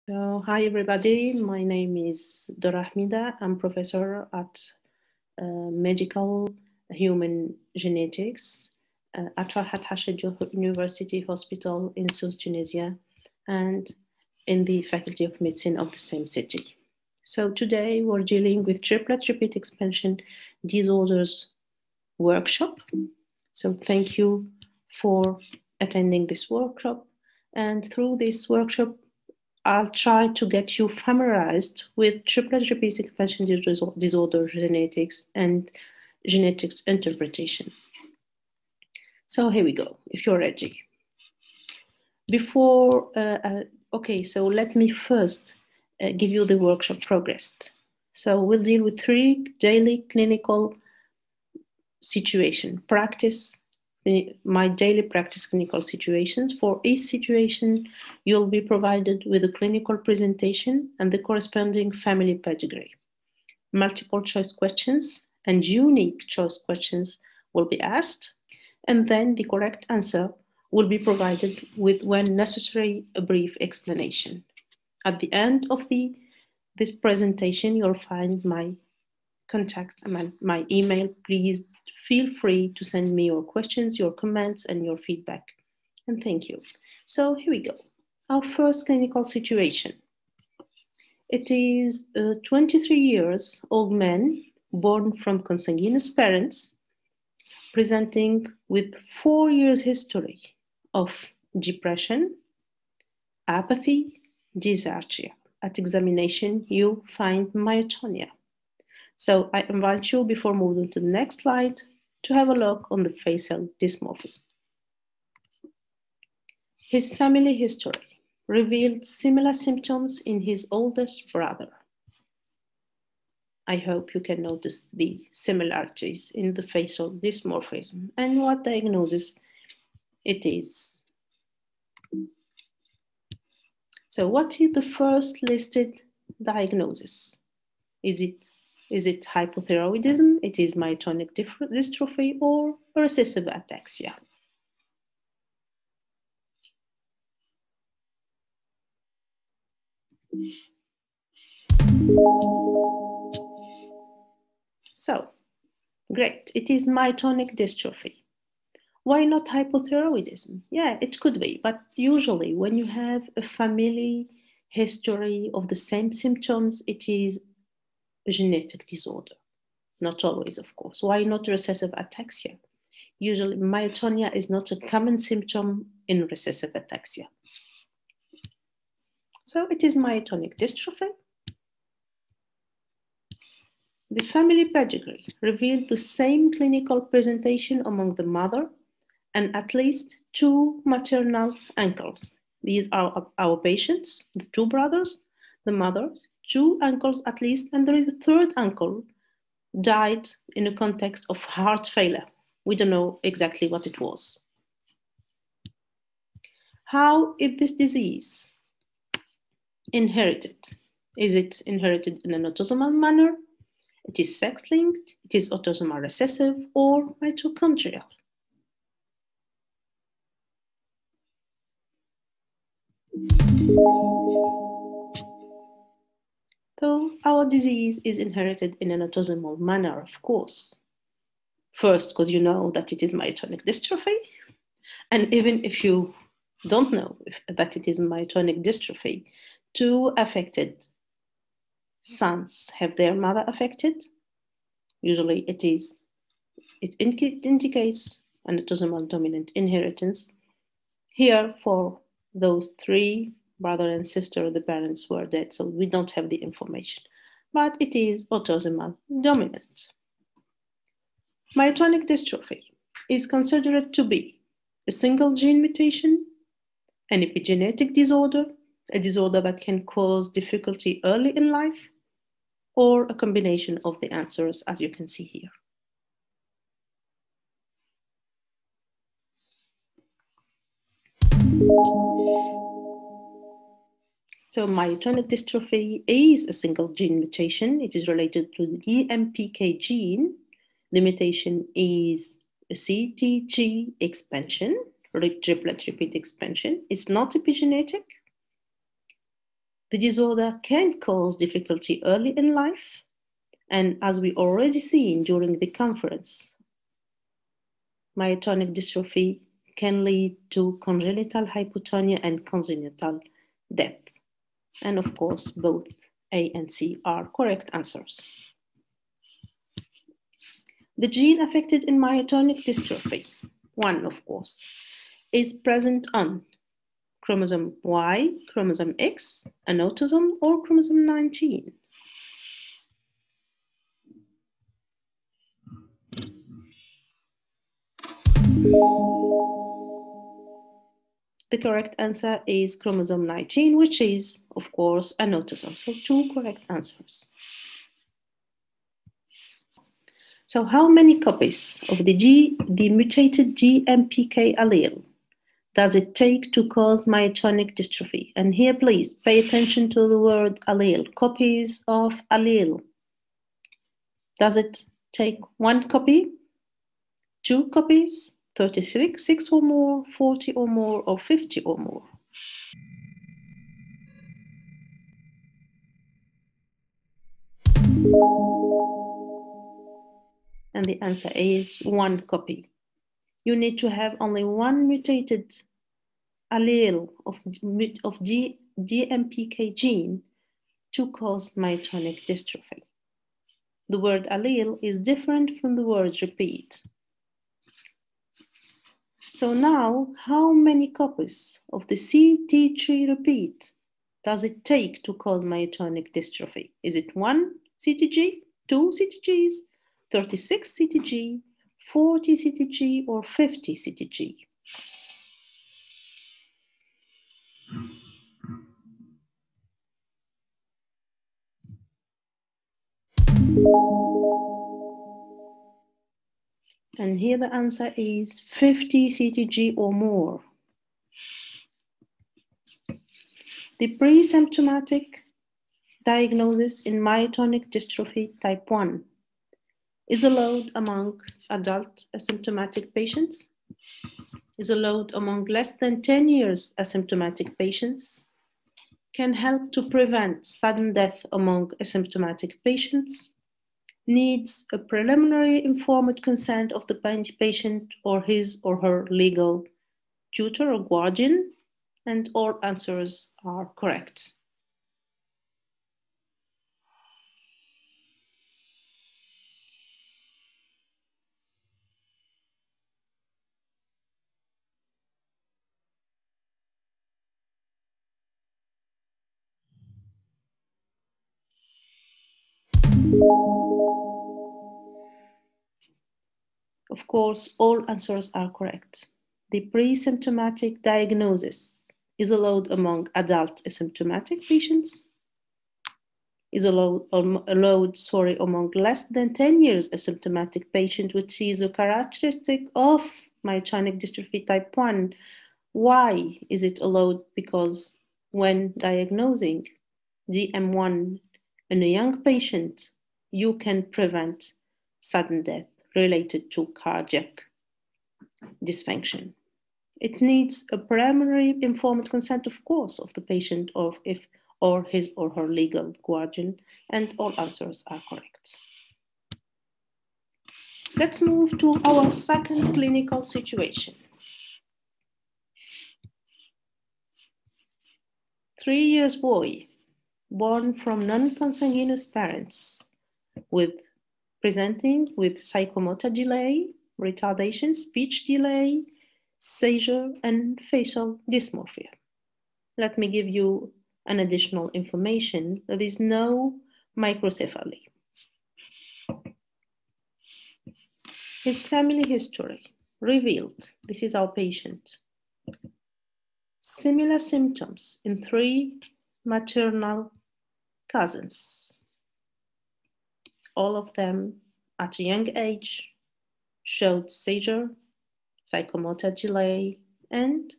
So, hi everybody, my name is Dorra Hmida. I'm professor at Medical Human Genetics at Farhat Hashid University Hospital in South Tunisia and in the Faculty of Medicine of the same city. So today we're dealing with triplet repeat expansion disorders workshop. So thank you for attending this workshop. And through this workshop, I'll try to get you familiarized with triplet repeat expansion disorder genetics and genetics interpretation. So here we go, if you're ready. Okay, so let me first give you the workshop progress. So we'll deal with 3 daily clinical situation practice, my daily practice clinical situations. For each situation, you'll be provided with a clinical presentation and the corresponding family pedigree. Multiple choice questions and unique choice questions will be asked, and then the correct answer will be provided with, when necessary, a brief explanation. At the end of this presentation, you'll find my contact and my email. Please feel free to send me your questions, your comments, and your feedback. And thank you. So here we go. Our first clinical situation. It is a 23 years old man born from consanguineous parents, presenting with 4 years history of depression, apathy, dysarthria. At examination, you find myotonia. So I invite you, before moving to the next slide, to have a look on the facial dysmorphism. His family history revealed similar symptoms in his oldest brother. I hope you can notice the similarities in the facial dysmorphism and what diagnosis it is. So what is the first listed diagnosis? Is it hypothyroidism, it is myotonic dystrophy, or recessive ataxia? So, great, it is myotonic dystrophy. Why not hypothyroidism? Yeah, it could be, but usually when you have a family history of the same symptoms, it is a genetic disorder. Not always, of course. Why not recessive ataxia? Usually, myotonia is not a common symptom in recessive ataxia. So it is myotonic dystrophy. The family pedigree revealed the same clinical presentation among the mother and at least 2 maternal uncles. These are our patients, the 2 brothers, the mother, 2 uncles at least, and there is a 3rd uncle died in a context of heart failure. We don't know exactly what it was. How is this disease inherited? Is it inherited in an autosomal manner? It is sex-linked, it is autosomal recessive, or mitochondrial. So our disease is inherited in an autosomal manner, of course. First, because you know that it is myotonic dystrophy. And even if you don't know that it is myotonic dystrophy, 2 affected sons have their mother affected. Usually it indicates an autosomal dominant inheritance. Here, for those 3 brother and sister, the parents were dead, so we don't have the information. But it is autosomal dominant. Myotonic dystrophy is considered to be a single gene mutation, an epigenetic disorder, a disorder that can cause difficulty early in life, or a combination of the answers, as you can see here. So myotonic dystrophy is a single gene mutation. It is related to the EMPK gene. The mutation is a CTG expansion, triplet repeat expansion. It's not epigenetic. The disorder can cause difficulty early in life, and as we already seen during the conference, myotonic dystrophy can lead to congenital hypotonia and congenital death. And of course, both A and C are correct answers. The gene affected in myotonic dystrophy, 1 of course, is present on chromosome Y, chromosome X, an autosome, or chromosome 19. The correct answer is chromosome 19, which is, of course, an autosome. So 2 correct answers. So how many copies of the mutated GMPK allele does it take to cause myotonic dystrophy? And here, please pay attention to the word allele, copies of allele. Does it take 1 copy, 2 copies, 36, 6 or more, 40 or more, or 50 or more? And the answer is 1 copy. You need to have only 1 mutated allele of GMPK gene to cause myotonic dystrophy. The word allele is different from the word repeat. So now, how many copies of the CT3 repeat does it take to cause myotonic dystrophy? Is it 1 CTG, 2 CTGs, 36 CTG, 40 CTG, or 50 CTG? And here the answer is 50 CTG or more. The pre-symptomatic diagnosis in myotonic dystrophy type 1 is allowed among adult asymptomatic patients, is allowed among less than 10 years asymptomatic patients, can help to prevent sudden death among asymptomatic patients, needs a preliminary informed consent of the patient or his or her legal tutor or guardian, and all answers are correct. Of course, all answers are correct. The pre-symptomatic diagnosis is allowed among adult asymptomatic patients, is allowed among less than 10 years asymptomatic patient, which is a characteristic of myotonic dystrophy type 1. Why is it allowed? Because when diagnosing DM1 in a young patient, you can prevent sudden death related to cardiac dysfunction. It needs a primary informed consent, of course, of the patient or his or her legal guardian, and all answers are correct. Let's move to our second clinical situation. 3-year boy, born from non-consanguineous parents, presenting with psychomotor delay, retardation, speech delay, seizure, and facial dysmorphia. Let me give you an additional information. There is no microcephaly. His family history revealed, this is our patient, similar symptoms in 3 maternal cousins. All of them at a young age showed seizure, psychomotor delay, and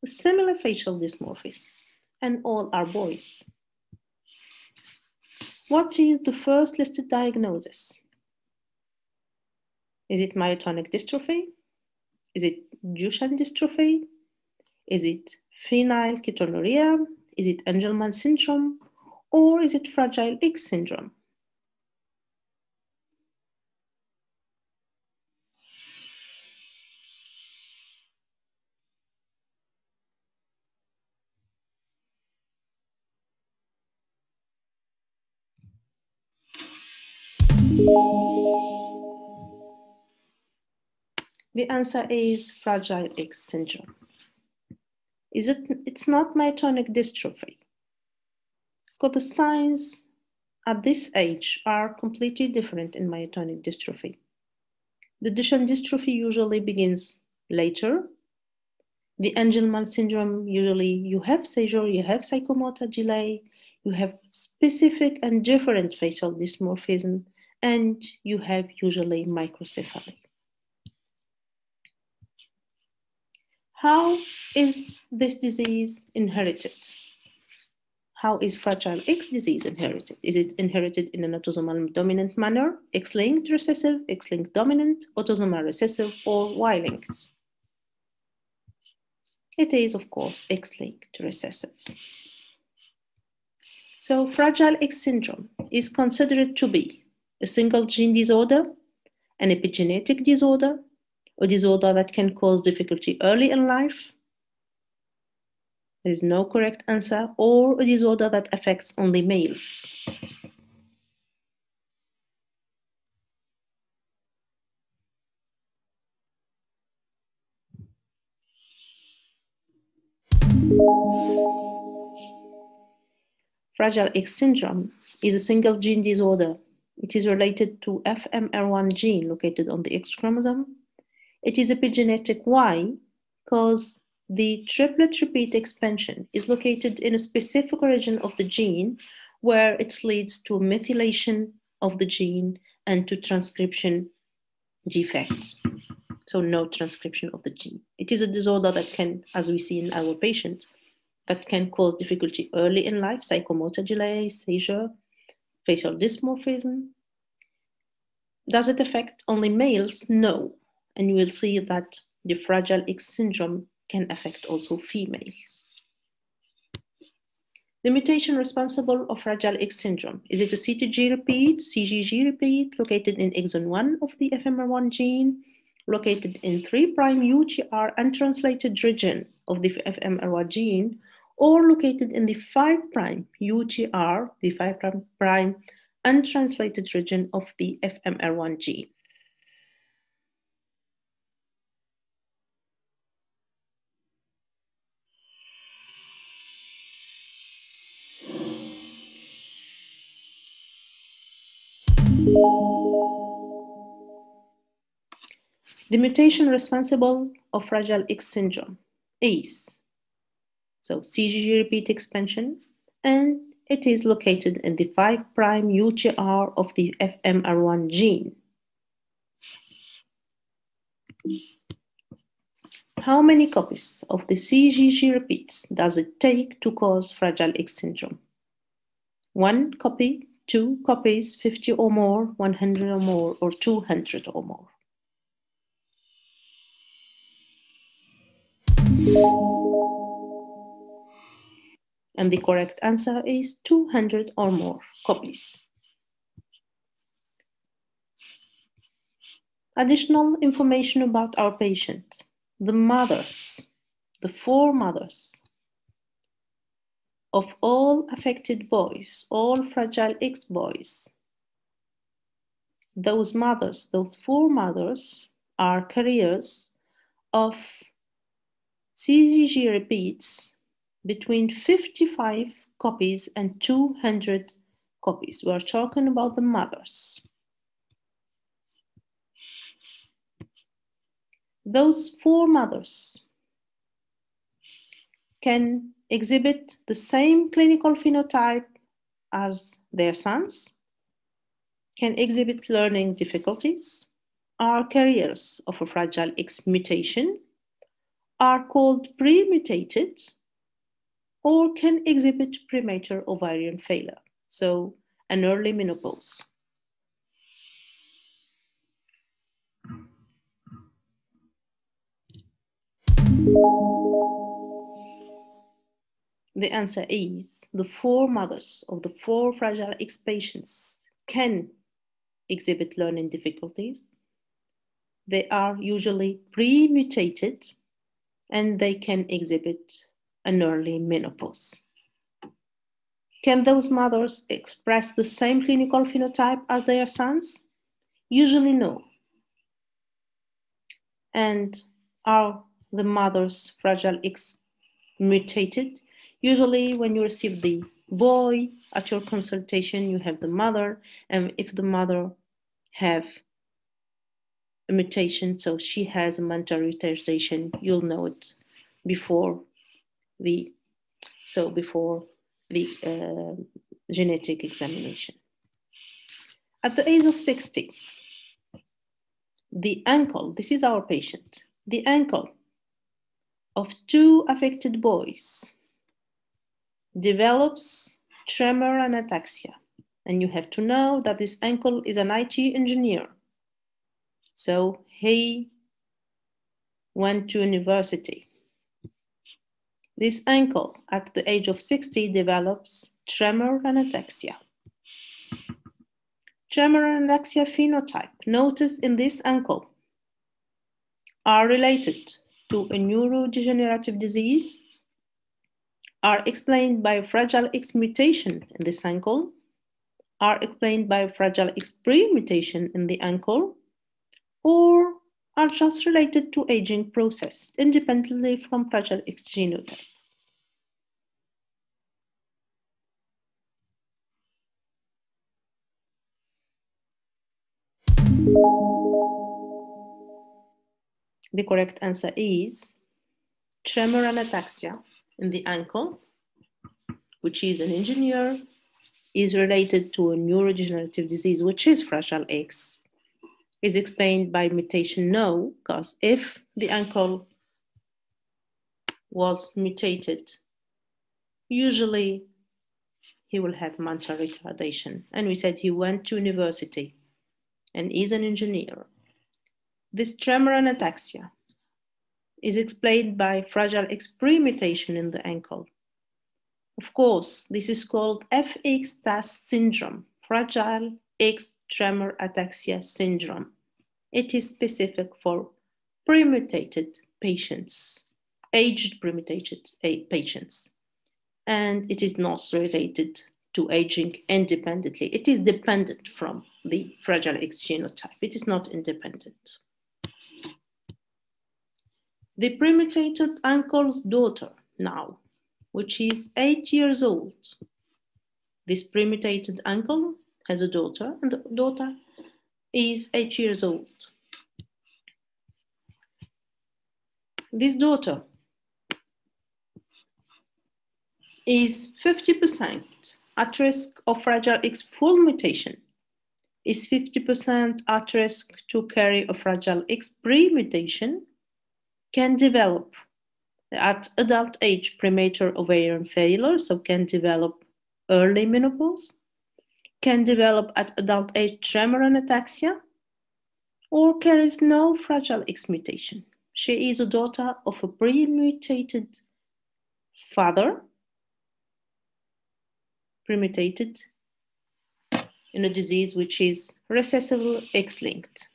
similar facial dysmorphia, and all are boys. What is the first listed diagnosis? Is it myotonic dystrophy? Is it Duchenne dystrophy? Is it phenylketonuria? Is it Angelman syndrome or is it Fragile X syndrome? The answer is Fragile X syndrome. It's not myotonic dystrophy. Because the signs at this age are completely different in myotonic dystrophy. The Duchenne dystrophy usually begins later. The Angelman syndrome, usually you have seizure, you have psychomotor delay, you have specific and different facial dysmorphism, and you have usually microcephaly. How is this disease inherited? How is Fragile X disease inherited? Is it inherited in an autosomal dominant manner, X-linked recessive, X-linked dominant, autosomal recessive, or Y-linked? It is, of course, X-linked recessive. So Fragile X syndrome is considered to be a single gene disorder, an epigenetic disorder, a disorder that can cause difficulty early in life. There is no correct answer, or a disorder that affects only males. Fragile X syndrome is a single gene disorder. It is related to FMR1 gene located on the X chromosome. It is epigenetic. Why? Because the triplet repeat expansion is located in a specific region of the gene where it leads to methylation of the gene and to transcription defects. So no transcription of the gene. It is a disorder that can, as we see in our patients, that can cause difficulty early in life, psychomotor delay, seizure, facial dysmorphism. Does it affect only males? No. And you will see that the Fragile X syndrome can affect also females. The mutation responsible of Fragile X syndrome, is it a CTG repeat, CGG repeat, located in exon 1 of the FMR1 gene, located in 3' UTR untranslated region of the FMR1 gene, or located in the 5' UTR, the 5' untranslated region of the FMR1 gene? The mutation responsible of Fragile X syndrome is CGG repeat expansion, and it is located in the 5' UTR of the FMR1 gene. How many copies of the CGG repeats does it take to cause Fragile X syndrome? 1 copy, 2 copies, 50 or more, 100 or more, or 200 or more? And the correct answer is 200 or more copies. Additional information about our patient. The mothers, the 4 mothers of all affected boys, all Fragile X boys, those 4 mothers are carriers of CGG repeats between 55 copies and 200 copies. We are talking about the mothers. Those 4 mothers can exhibit the same clinical phenotype as their sons, can exhibit learning difficulties, are carriers of a Fragile X mutation, are called pre-mutated, or can exhibit premature ovarian failure, so an early menopause. The answer is the 4 mothers of the 4 Fragile X patients can exhibit learning difficulties. They are usually pre-mutated and they can exhibit an early menopause. Can those mothers express the same clinical phenotype as their sons? Usually no. And are the mothers Fragile X mutated? Usually when you receive the boy at your consultation, you have the mother, and if the mother have a mutation, so she has a mental retardation, you'll know it before the genetic examination. At the age of 60, the uncle, this is our patient, the uncle of 2 affected boys develops tremor and ataxia. And you have to know that this uncle is an IT engineer. So he went to university. This uncle at the age of 60 develops tremor and ataxia. Tremor and ataxia phenotype noticed in this uncle are related to a neurodegenerative disease, are explained by Fragile X mutation in this uncle, are explained by Fragile X pre-mutation in the uncle, or are just related to aging process independently from Fragile X genotype. The correct answer is tremor and ataxia in the uncle, which is an engineer, is related to a neurodegenerative disease, which is Fragile X, is explained by mutation no, because if the uncle was mutated, usually he will have mental retardation. And we said he went to university and is an engineer. This tremor and ataxia is explained by Fragile X pre-mutation in the ankle. Of course, this is called FX-TAS syndrome, Fragile X tremor ataxia syndrome. It is specific for pre-mutated patients, aged pre-mutated patients. And it is not related to aging independently. It is dependent from the Fragile X genotype. It is not independent. The pre-mutated uncle's daughter now, which is 8 years old. This pre-mutated uncle has a daughter, and the daughter is 8 years old. This daughter is 50% at risk of Fragile X full mutation, is 50% at risk to carry a Fragile X pre-mutation, can develop at adult age premature ovarian failure, so can develop early menopause, can develop at adult age tremor and ataxia, or carries no Fragile X mutation. She is a daughter of a pre-mutated father, pre-mutated in a disease which is recessive X-linked.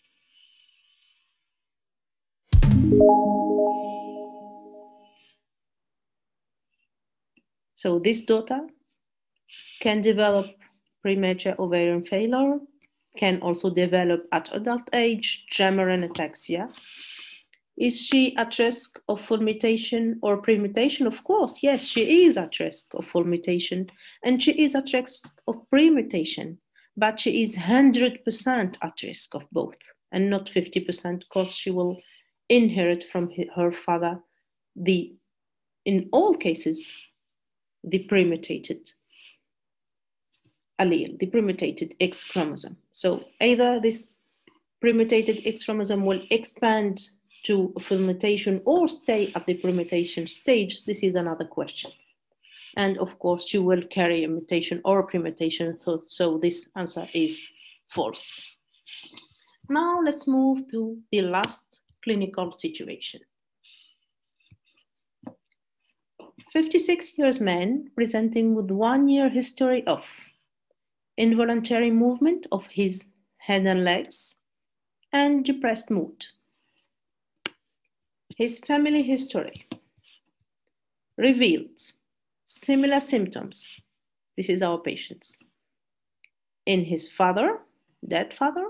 So this daughter can develop premature ovarian failure, can also develop at adult age tremor and ataxia. Is she at risk of full mutation or pre-mutation? Of course, yes, she is at risk of full mutation and she is at risk of pre-mutation, but she is 100% at risk of both and not 50% because she will inherit from her father in all cases, the pre-mutated allele, the pre-mutated X chromosome. So either this pre-mutated X chromosome will expand to a full mutation or stay at the pre-mutation stage. This is another question. And of course, she will carry a mutation or a pre-mutation, so this answer is false. Now let's move to the last clinical situation. 56 years man presenting with 1 year history of involuntary movement of his head and legs and depressed mood. His family history revealed similar symptoms. This is our patients. In his father, dead father,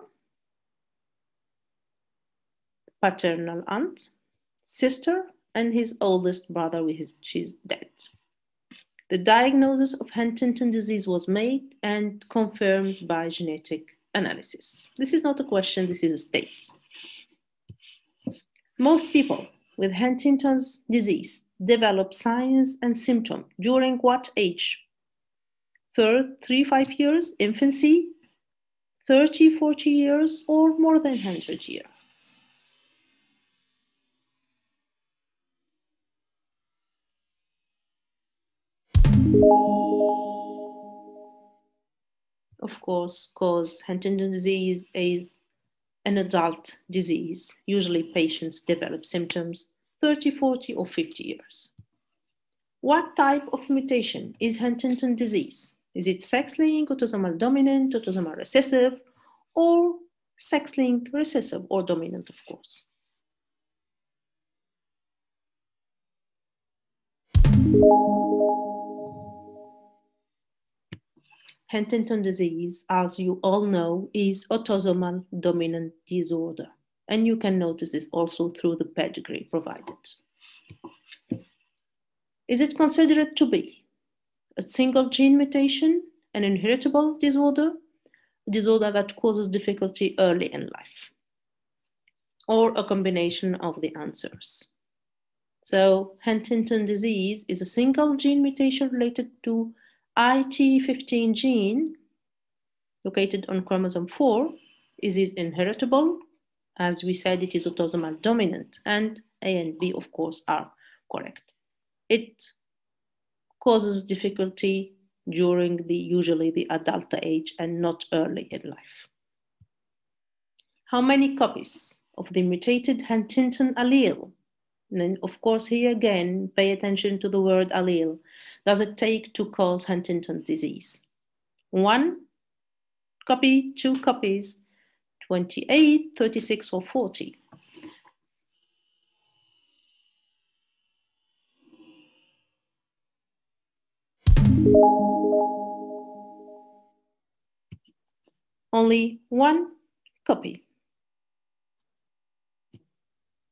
paternal aunt, sister, and his oldest brother, which is dead. The diagnosis of Huntington disease was made and confirmed by genetic analysis. This is not a question, this is a state. Most people with Huntington's disease develop signs and symptoms during what age? 3-5 years, infancy, 30-40 years, or more than 100 years? Of course, because Huntington disease is an adult disease. Usually patients develop symptoms 30, 40, or 50 years. What type of mutation is Huntington disease? Is it sex-linked, autosomal dominant, autosomal recessive, or sex-linked, recessive, or dominant, of course? Huntington disease, as you all know, is autosomal dominant disorder. And you can notice this also through the pedigree provided. Is it considered to be a single gene mutation, an inheritable disorder, a disorder that causes difficulty early in life, or a combination of the answers? So Huntington disease is a single gene mutation related to IT15 gene located on chromosome 4. Is it inheritable? As we said, it is autosomal dominant, and A and B, of course, are correct. It causes difficulty during usually the adult age and not early in life. How many copies of the mutated Huntington allele? And then, of course, here again, pay attention to the word allele. Does it take to cause Huntington disease? 1 copy, 2 copies, 28, 36, or 40? Only 1 copy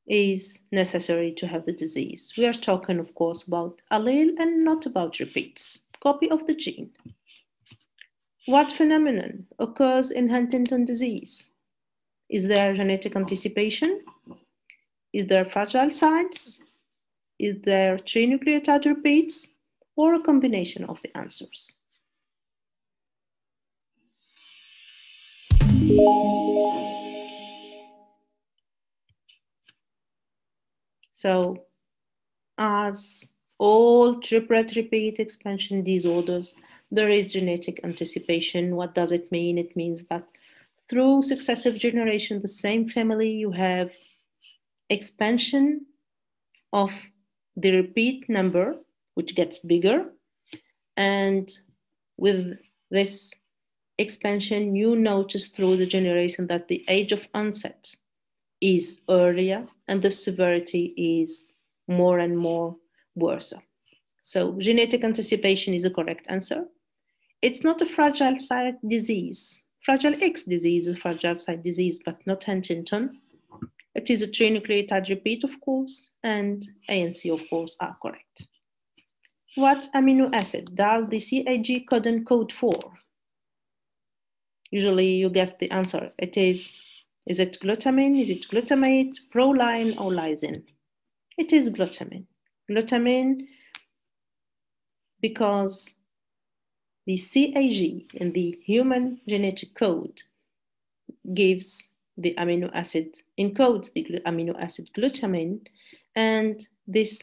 is necessary to have the disease. We are talking, of course, about allele and not about repeats. Copy of the gene. What phenomenon occurs in Huntington disease? Is there genetic anticipation? Is there fragile sites? Is there trinucleotide repeats? Or a combination of the answers? So, as all triplet repeat expansion disorders, there is genetic anticipation. What does it mean? It means that through successive generations, the same family, you have expansion of the repeat number, which gets bigger. And with this expansion, you notice through the generation that the age of onset is earlier and the severity is more and more worse. So genetic anticipation is a correct answer. It's not a fragile site disease. Fragile X disease is a fragile site disease, but not Huntington. It is a trinucleotide repeat, of course, and A and C, of course, are correct. What amino acid does the CAG codon code for? Usually you guess the answer. Is it glutamine? Is it glutamate, proline, or lysine? It is glutamine. Glutamine, because the CAG in the human genetic code gives the amino acid, encodes the amino acid glutamine, and this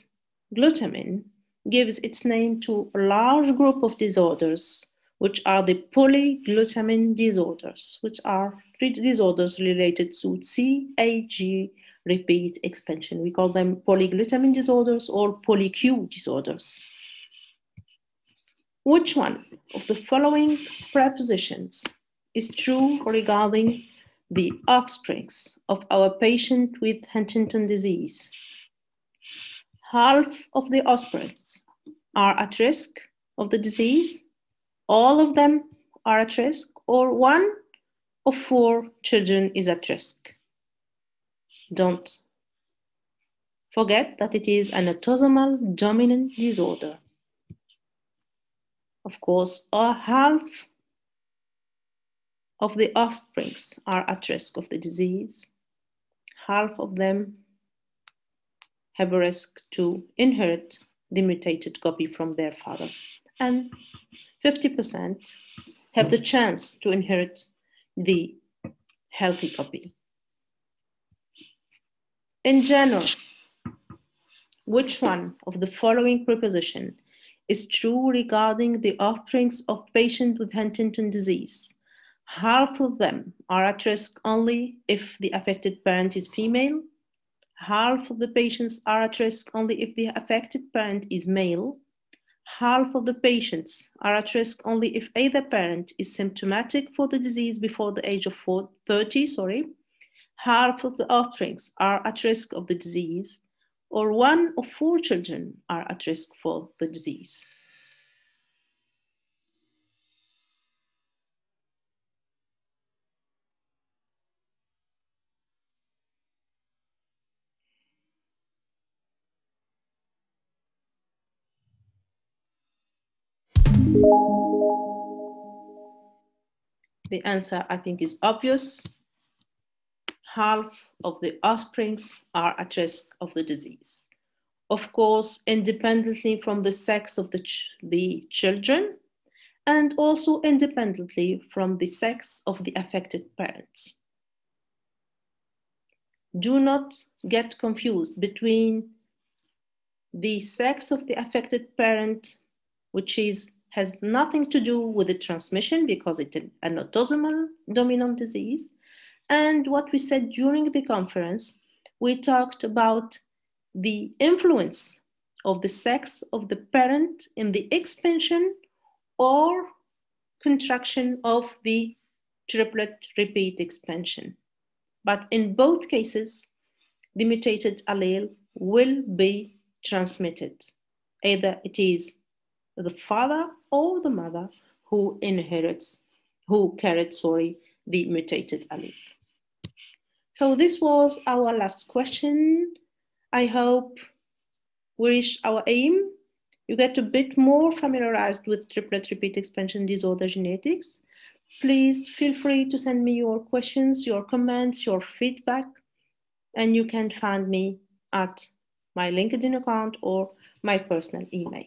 glutamine gives its name to a large group of disorders, which are the polyglutamine disorders, which are disorders related to CAG repeat expansion. We call them polyglutamine disorders or polyQ disorders. Which one of the following prepositions is true regarding the offsprings of our patient with Huntington disease? Half of the offsprings are at risk of the disease, all of them are at risk, or 1 of 4 children is at risk. Don't forget that it is an autosomal dominant disorder. Of course, half of the offsprings are at risk of the disease. Half of them have a risk to inherit the mutated copy from their father. And 50% have the chance to inherit the healthy copy. In general, which one of the following preposition is true regarding the offsprings of patients with Huntington disease? Half of them are at risk only if the affected parent is female. Half of the patients are at risk only if the affected parent is male. Half of the patients are at risk only if either parent is symptomatic for the disease before the age of 30. Half of the offsprings are at risk of the disease, or 1 of 4 children are at risk for the disease. The answer, I think, is obvious. Half of the offsprings are at risk of the disease. Of course, independently from the sex of the children, and also independently from the sex of the affected parents. Do not get confused between the sex of the affected parent, which has nothing to do with the transmission because it's an autosomal dominant disease, and what we said during the conference. We talked about the influence of the sex of the parent in the expansion or contraction of the triplet repeat expansion. But in both cases, the mutated allele will be transmitted. Either it is the father or the mother who carried the mutated allele. So this was our last question. I hope we reach our aim. You get a bit more familiarized with triplet repeat expansion disorder genetics. Please feel free to send me your questions, your comments, your feedback, and you can find me at my LinkedIn account or my personal email.